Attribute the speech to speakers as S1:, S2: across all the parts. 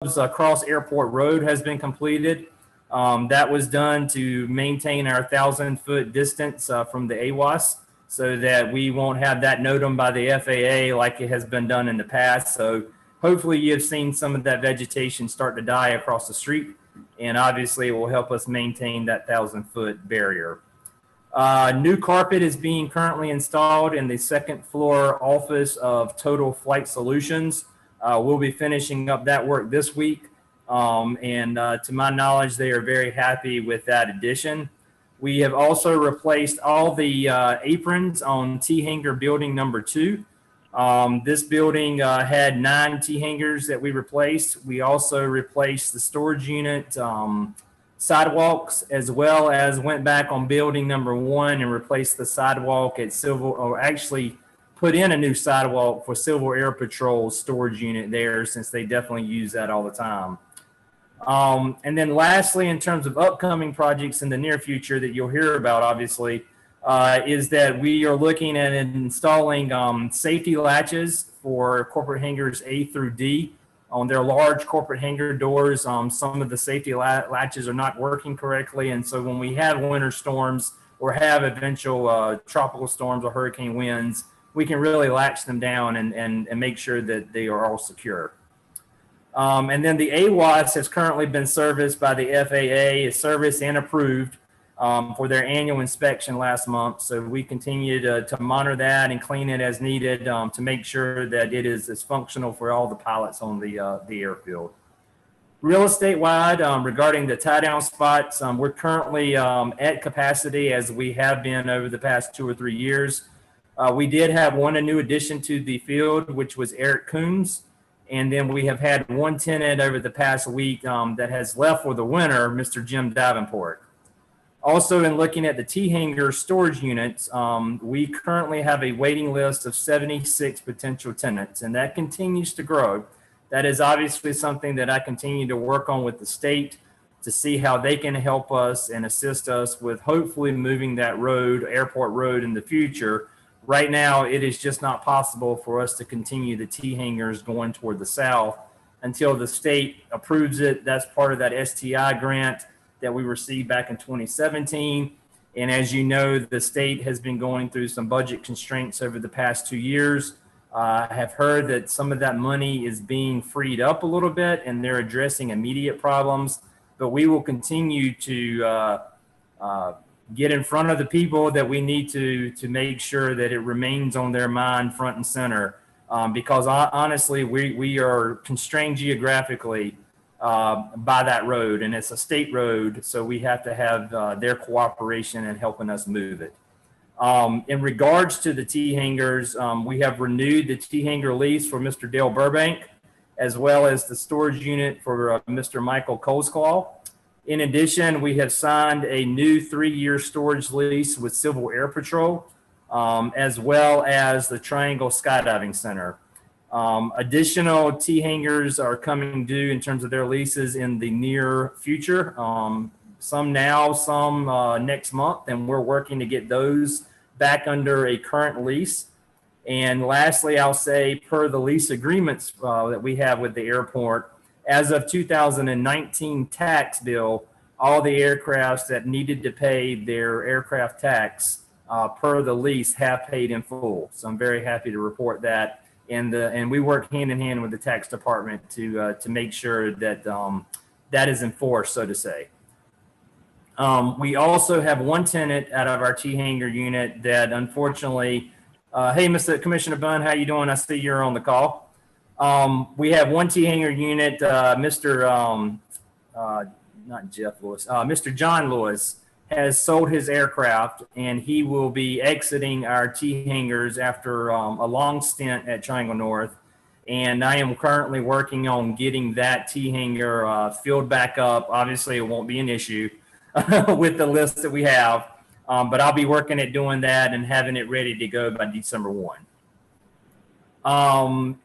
S1: across Airport Road has been completed. That was done to maintain our 1,000-foot distance from the AWAS so that we won't have that NOTAM by the FAA like it has been done in the past. So hopefully you've seen some of that vegetation start to die across the street, and obviously it will help us maintain that 1,000-foot barrier. New carpet is being currently installed in the second floor office of Total Flight Solutions. We'll be finishing up that work this week. To my knowledge, they are very happy with that addition. We have also replaced all the aprons on T-Hanger building number 2. This building had 9 T-Hangers that we replaced. We also replaced the storage unit sidewalks, as well as went back on building number 1 and replaced the sidewalk at Civil, or actually put in a new sidewalk for Civil Air Patrol storage unit there, since they definitely use that all the time. And then lastly, in terms of upcoming projects in the near future that you'll hear about, obviously, is that we are looking at installing safety latches for corporate hangars A through D on their large corporate hangar doors. Some of the safety latches are not working correctly, and so when we have winter storms or have eventual tropical storms or hurricane winds, we can really latch them down and make sure that they are all secure. And then the AWAS has currently been serviced by the FAA, is serviced and approved for their annual inspection last month. So we continue to monitor that and clean it as needed to make sure that it is as functional for all the pilots on the airfield. Real estate wide, regarding the tie down spots, we're currently at capacity as we have been over the past 2 or 3 years. We did have a new addition to the field, which was Eric Coombs. And then we have had one tenant over the past week that has left for the winter, Mr. Jim Davenport. Also, in looking at the T-Hanger storage units, we currently have a waiting list of 76 potential tenants, and that continues to grow. That is obviously something that I continue to work on with the state to see how they can help us and assist us with hopefully moving that road, Airport Road, in the future. Right now, it is just not possible for us to continue the T-Hangers going toward the south until the state approves it. That's part of that STI grant that we received back in 2017. And as you know, the state has been going through some budget constraints over the past 2 years. I have heard that some of that money is being freed up a little bit and they're addressing immediate problems, but we will continue to get in front of the people that we need to make sure that it remains on their mind front and center. Because honestly, we are constrained geographically by that road, and it's a state road, so we have to have their cooperation in helping us move it. In regards to the T-Hangers, we have renewed the T-Hanger lease for Mr. Dale Burbank, as well as the storage unit for Mr. Michael Colesclaw. In addition, we have signed a new 3-year storage lease with Civil Air Patrol, as well as the Triangle Skydiving Center. Additional T-Hangers are coming due in terms of their leases in the near future. Some now, some next month, and we're working to get those back under a current lease. And lastly, I'll say, per the lease agreements that we have with the airport, as of 2019 tax bill, all the aircrafts that needed to pay their aircraft tax per the lease have paid in full. So I'm very happy to report that. And we work hand in hand with the tax department to make sure that that is enforced, so to say. We also have one tenant out of our T-Hanger unit that unfortunately, hey, Mr. Commissioner Bunn, how you doing? I see you're on the call. We have one T-Hanger unit, Mr. Not Jeff Lewis, Mr. John Lewis has sold his aircraft, and he will be exiting our T-Hangers after a long stint at Triangle North. And I am currently working on getting that T-Hanger filled back up. Obviously, it won't be an issue with the list that we have, but I'll be working at doing that and having it ready to go by December 1.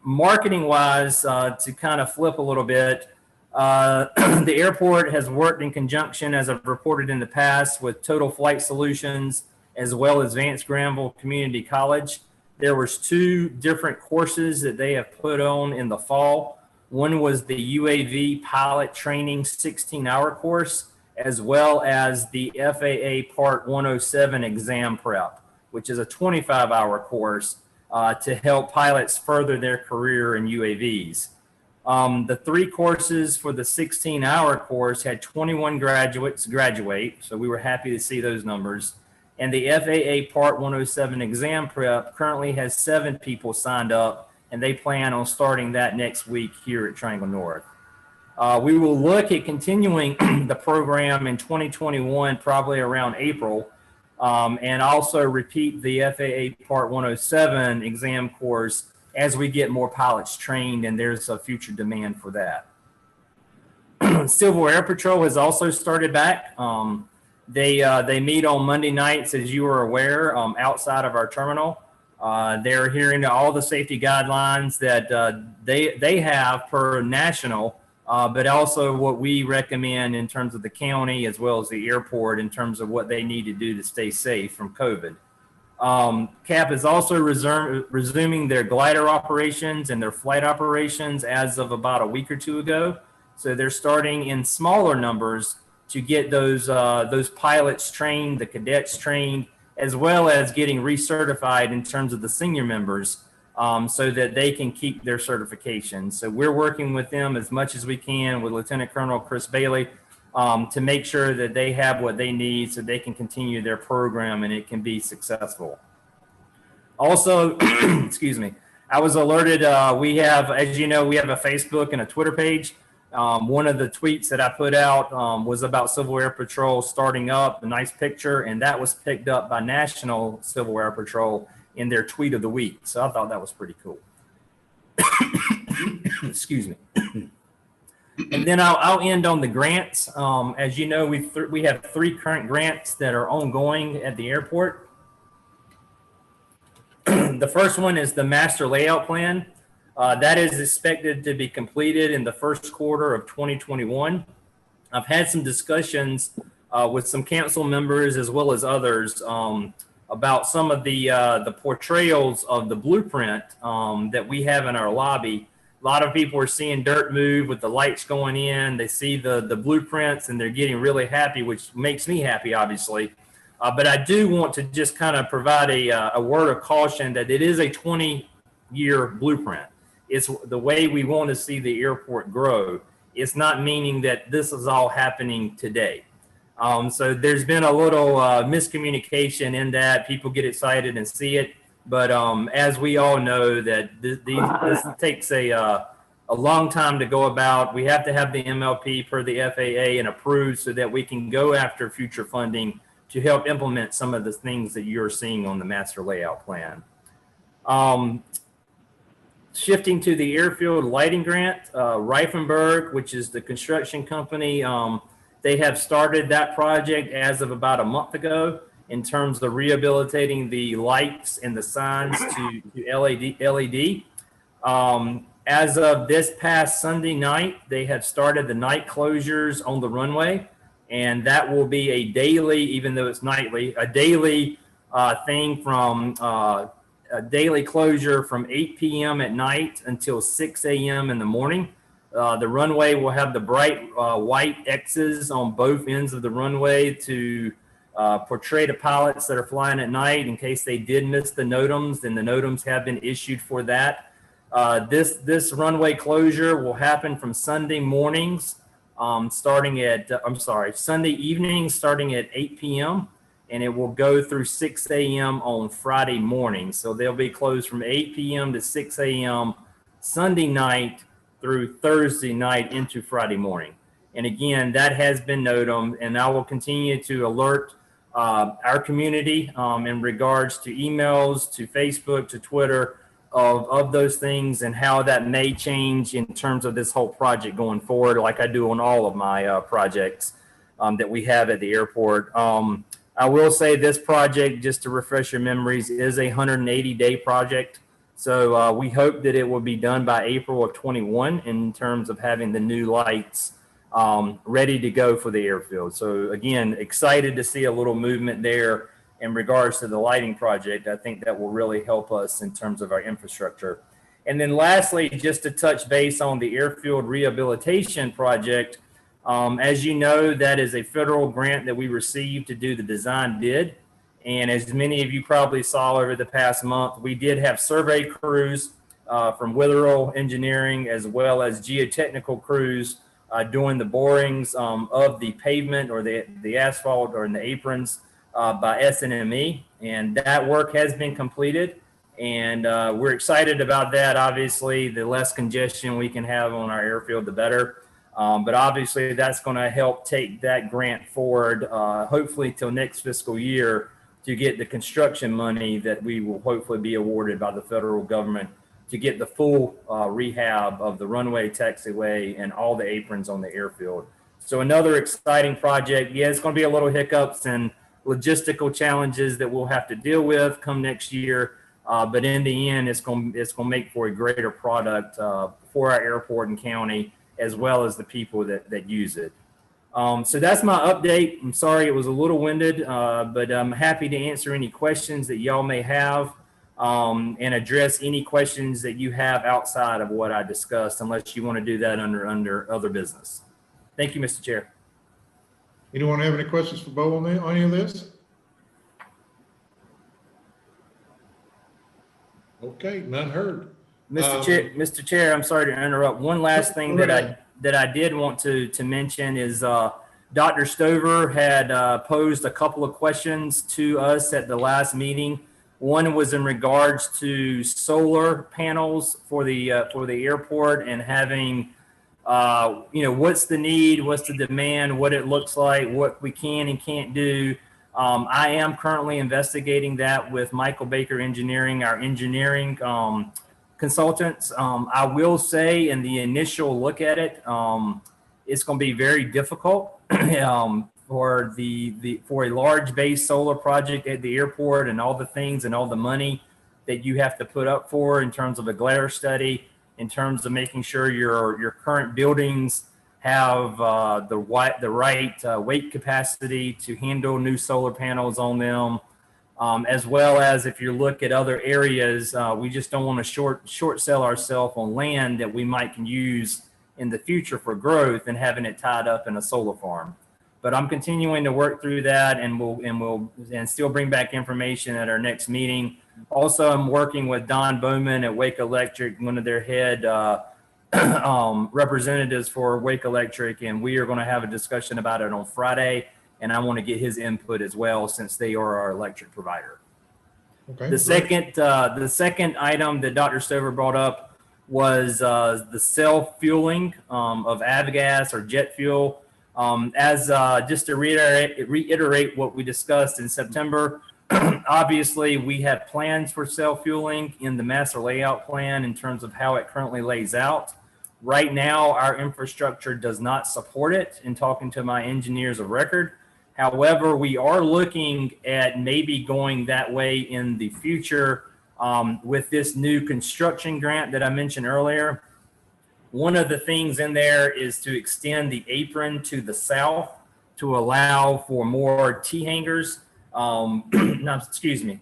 S1: Marketing wise, to kind of flip a little bit, the airport has worked in conjunction, as I've reported in the past, with Total Flight Solutions, as well as Vance Granville Community College. There was 2 different courses that they have put on in the fall. One was the UAV pilot training 16-hour course, as well as the FAA Part 107 exam prep, which is a 25-hour course to help pilots further their career in UAVs. The 3 courses for the 16-hour course had 21 graduates graduate, so we were happy to see those numbers. And the FAA Part 107 exam prep currently has 7 people signed up, and they plan on starting that next week here at Triangle North. We will look at continuing the program in 2021, probably around April, and also repeat the FAA Part 107 exam course as we get more pilots trained, and there's a future demand for that. Civil Air Patrol has also started back. They meet on Monday nights, as you are aware, outside of our terminal. They're adhering to all the safety guidelines that they have per national, but also what we recommend in terms of the county as well as the airport in terms of what they need to do to stay safe from COVID. CAP is also resuming their glider operations and their flight operations as of about a week or 2 ago. So they're starting in smaller numbers to get those pilots trained, the cadets trained, as well as getting recertified in terms of the senior members so that they can keep their certification. So we're working with them as much as we can with Lieutenant Colonel Chris Bailey to make sure that they have what they need so they can continue their program and it can be successful. Also, excuse me, I was alerted, we have, as you know, we have a Facebook and a Twitter page. One of the tweets that I put out was about Civil Air Patrol starting up, a nice picture, and that was picked up by National Civil Air Patrol in their tweet of the week. So I thought that was pretty cool. Excuse me. And then I'll end on the grants. As you know, we have 3 current grants that are ongoing at the airport. The first one is the Master Layout Plan. That is expected to be completed in the first quarter of 2021. I've had some discussions with some council members as well as others about some of the portrayals of the blueprint that we have in our lobby. A lot of people are seeing dirt move with the lights going in. They see the blueprints and they're getting really happy, which makes me happy, obviously. But I do want to just kind of provide a word of caution that it is a 20-year blueprint. It's the way we want to see the airport grow. It's not meaning that this is all happening today. So there's been a little miscommunication in that people get excited and see it. But as we all know that this takes a long time to go about. We have to have the MLP per the FAA and approved so that we can go after future funding to help implement some of the things that you're seeing on the Master Layout Plan. Shifting to the airfield lighting grant, Reifenberg, which is the construction company, they have started that project as of about a month ago in terms of rehabilitating the lights and the signs to LED. As of this past Sunday night, they have started the night closures on the runway, and that will be a daily, even though it's nightly, a daily thing from a daily closure from 8 p.m. at night until 6 a.m. in the morning. The runway will have the bright white X's on both ends of the runway to portray the pilots that are flying at night in case they did miss the NOTAMs, and the NOTAMs have been issued for that. This runway closure will happen from Sunday mornings Sunday evenings starting at 8 p.m. and it will go through 6 a.m. on Friday morning. So they'll be closed from 8 p.m. to 6 a.m. Sunday night through Thursday night into Friday morning. And again, that has been NOTAM, and I will continue to alert our community in regards to emails, to Facebook, to Twitter, of those things and how that may change in terms of this whole project going forward, like I do on all of my projects that we have at the airport. I will say this project, just to refresh your memories, is a 180-day project. So we hope that it will be done by April of 21 in terms of having the new lights ready to go for the airfield. So again, excited to see a little movement there in regards to the lighting project. I think that will really help us in terms of our infrastructure. And then lastly, just to touch base on the airfield rehabilitation project, as you know, that is a federal grant that we received to do the design bid. And as many of you probably saw over the past month, we did have survey crews from Witherell Engineering, as well as geotechnical crews doing the borings of the pavement or the asphalt or in the aprons by SNME. And that work has been completed. And we're excited about that. Obviously, the less congestion we can have on our airfield, the better. But obviously, that's going to help take that grant forward, hopefully till next fiscal year, to get the construction money that we will hopefully be awarded by the federal government to get the full rehab of the runway, taxiway, and all the aprons on the airfield. So another exciting project. Yeah, it's going to be a little hiccups and logistical challenges that we'll have to deal with come next year. But in the end, it's going to make for a greater product for our airport and county, as well as the people that use it. So that's my update. I'm sorry it was a little winded, but I'm happy to answer any questions that y'all may have and address any questions that you have outside of what I discussed, unless you want to do that under other business. Thank you, Mr. Chair.
S2: Anyone have any questions for Bo on any of this? Okay, none heard.
S1: Mr. Chair, I'm sorry to interrupt. One last thing that I did want to mention is Dr. Stover had posed a couple of questions to us at the last meeting. One was in regards to solar panels for the airport and having, what's the need, what's the demand, what it looks like, what we can and can't do. I am currently investigating that with Michael Baker Engineering, our engineering consultants. I will say in the initial look at it, it's going to be very difficult for a large base solar project at the airport and all the things and all the money that you have to put up for in terms of a glare study, in terms of making sure your current buildings have the right weight capacity to handle new solar panels on them. As well as if you look at other areas, we just don't want to short sell ourselves on land that we might can use in the future for growth and having it tied up in a solar farm. But I'm continuing to work through that, and we'll still bring back information at our next meeting. Also, I'm working with Don Bowman at Wake Electric, one of their head representatives for Wake Electric, and we are going to have a discussion about it on Friday. And I want to get his input as well, since they are our electric provider. Okay. The second item that Dr. Stover brought up was the self-fueling of avgas or jet fuel. Just to reiterate what we discussed in September, obviously we have plans for self-fueling in the master layout plan in terms of how it currently lays out. Right now, our infrastructure does not support it, in talking to my engineers of record. However, we are looking at maybe going that way in the future with this new construction grant that I mentioned earlier. One of the things in there is to extend the apron to the south to allow for more T-hangers, to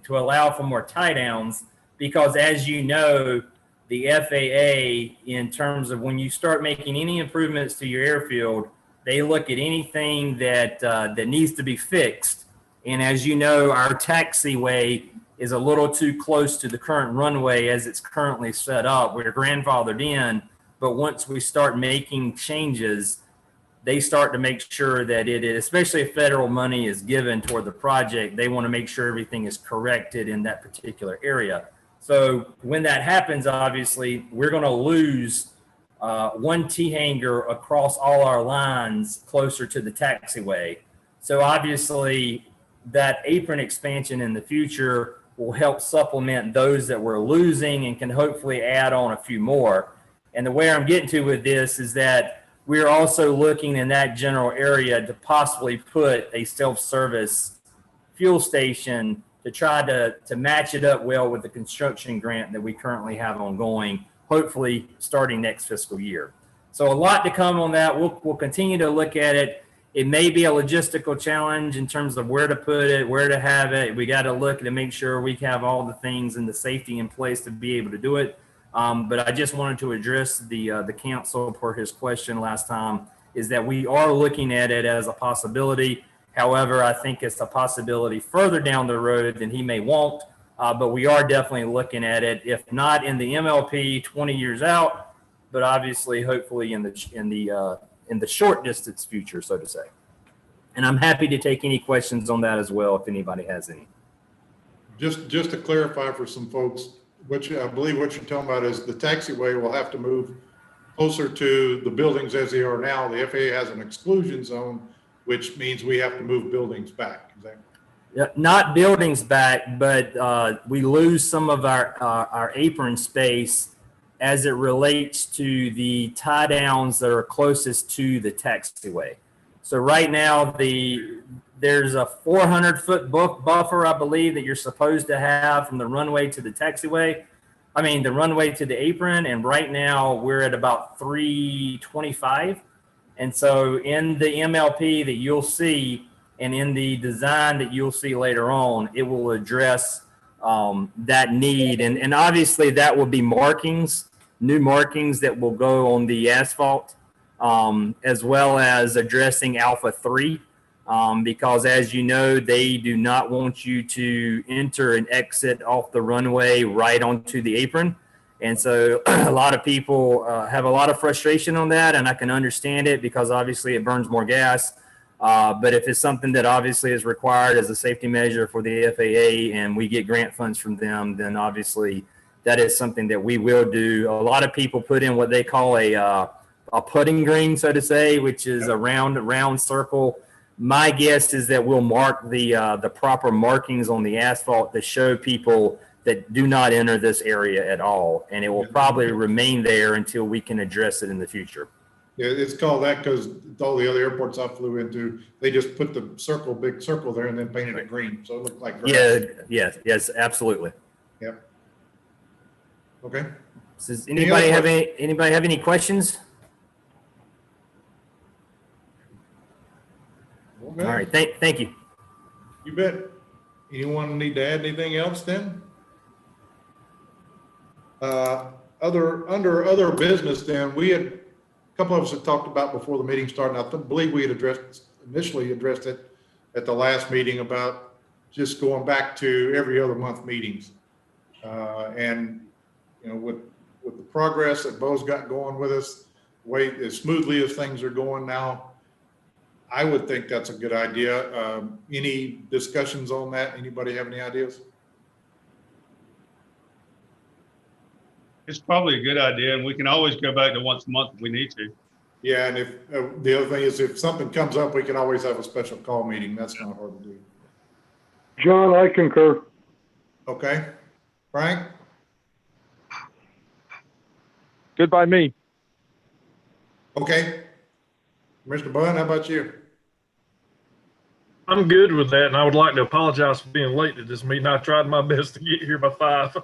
S1: allow for more tie-downs, because as you know, the FAA, in terms of when you start making any improvements to your airfield, they look at anything that needs to be fixed. And as you know, our taxiway is a little too close to the current runway as it's currently set up. We're grandfathered in, but once we start making changes, they start to make sure that it is, especially if federal money is given toward the project, they want to make sure everything is corrected in that particular area. So when that happens, obviously, we're going to lose one T-hanger across all our lines closer to the taxiway. So obviously that apron expansion in the future will help supplement those that we're losing and can hopefully add on a few more. And the way I'm getting to with this is that we're also looking in that general area to possibly put a self-service fuel station to try to match it up well with the construction grant that we currently have ongoing, hopefully starting next fiscal year. So a lot to come on that. We'll continue to look at it. It may be a logistical challenge in terms of where to put it, where to have it. We got to look to make sure we have all the things and the safety in place to be able to do it. But I just wanted to address the council per his question last time, is that we are looking at it as a possibility. However, I think it's a possibility further down the road than he may want. But we are definitely looking at it, if not in the MLP 20 years out, but obviously, hopefully in the short distance future, so to say. And I'm happy to take any questions on that as well, if anybody has any.
S2: Just to clarify for some folks, I believe what you're talking about is the taxiway will have to move closer to the buildings as they are now. The FAA has an exclusion zone, which means we have to move buildings back. Is that
S1: Not buildings back, but we lose some of our apron space as it relates to the tie downs that are closest to the taxiway. So right now, there's a 400-foot buffer, I believe, that you're supposed to have from the runway to the taxiway. I mean, the runway to the apron. And right now we're at about 325. And so in the MLP that you'll see, and in the design that you'll see later on, it will address that need. And obviously that will be markings, new markings that will go on the asphalt, as well as addressing Alpha 3. Because as you know, they do not want you to enter and exit off the runway right onto the apron. And so a lot of people have a lot of frustration on that, and I can understand it because obviously it burns more gas. But if it's something that obviously is required as a safety measure for the FAA and we get grant funds from them, then obviously that is something that we will do. A lot of people put in what they call a putting green, so to say, which is a round circle. My guess is that we'll mark the proper markings on the asphalt that show people that do not enter this area at all. And it will probably remain there until we can address it in the future.
S2: Yeah, it's called that because all the other airports I flew into, they just put the big circle there and then painted it green. So it looked like grass.
S1: Yes, absolutely.
S2: Yep. Okay.
S1: Does anybody have any questions?
S2: Okay.
S1: All right, thank you.
S2: You bet. Anyone need to add anything else then? Under other business then, we had, a couple of us had talked about before the meeting started, and I believe we had initially addressed it at the last meeting about just going back to every other month meetings. And, you know, with the progress that Bo's got going with us, the way as smoothly as things are going now, I would think that's a good idea. Any discussions on that? Anybody have any ideas?
S3: It's probably a good idea, and we can always go back to once a month if we need to.
S2: Yeah, and if the other thing is if something comes up, we can always have a special call meeting. That's not hard to do.
S4: John, I concur.
S2: Okay. Frank?
S4: Good by me.
S2: Okay. Mr. Bunn, how about you?
S5: I'm good with that, and I would like to apologize for being late to this meeting. I tried my best to get here by 5.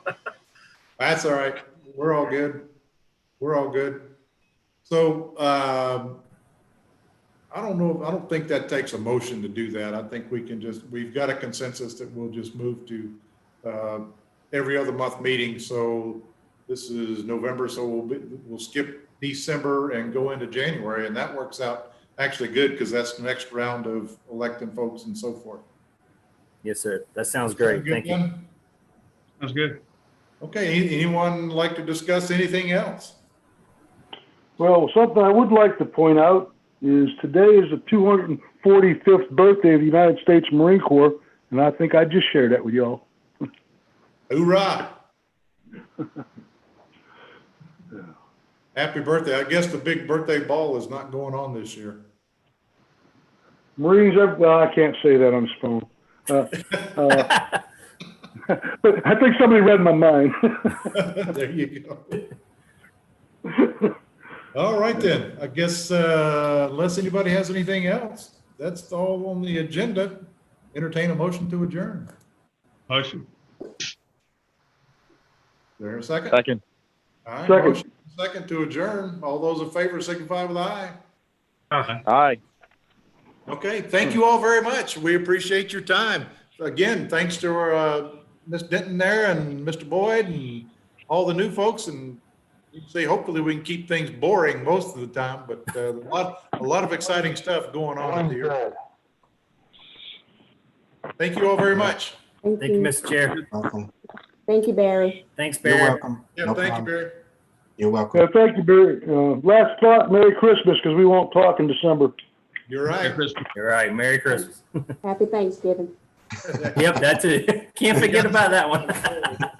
S2: That's all right. We're all good. We're all good. So I don't think that takes a motion to do that. I think we've got a consensus that we'll just move to every other month meeting. So this is November, so we'll skip December and go into January, and that works out actually good because that's the next round of electing folks and so forth.
S1: Yes, sir. That sounds great. Thank you.
S3: Sounds good.
S2: Okay. Anyone like to discuss anything else?
S4: Well, something I would like to point out is today is the 245th birthday of the United States Marine Corps, and I think I just shared that with y'all.
S2: Hoorah! Happy birthday. I guess the big birthday ball is not going on this year.
S4: Marines, well, I can't say that on this phone. But I think somebody read my mind.
S2: There you go. All right then. I guess unless anybody has anything else, that's all on the agenda. Entertain a motion to adjourn.
S3: Motion.
S2: Is there a second?
S4: Second.
S2: All right,
S4: Second.
S2: motion second to adjourn. All those in favor signify with aye.
S4: Aye.
S2: Okay, thank you all very much. We appreciate your time. Again, thanks to Ms. Denton there and Mr. Boyd and all the new folks, and you say hopefully we can keep things boring most of the time, but a lot of exciting stuff going on here. Thank you all very much.
S1: Thank you, Mr. Chair.
S6: Welcome.
S7: Thank you, Barry.
S1: Thanks,
S6: You're
S1: Barry.
S6: welcome.
S2: Yeah,
S6: No
S2: thank you,
S6: problem.
S2: Barry.
S6: You're welcome.
S4: Yeah, thank you, Barry. Last thought, Merry Christmas, because we won't talk in December.
S2: You're
S3: Merry
S2: right.
S3: Christmas.
S1: You're right. Merry Christmas.
S7: Happy Thanksgiving.
S1: Yep, that's it. Can't forget about that one.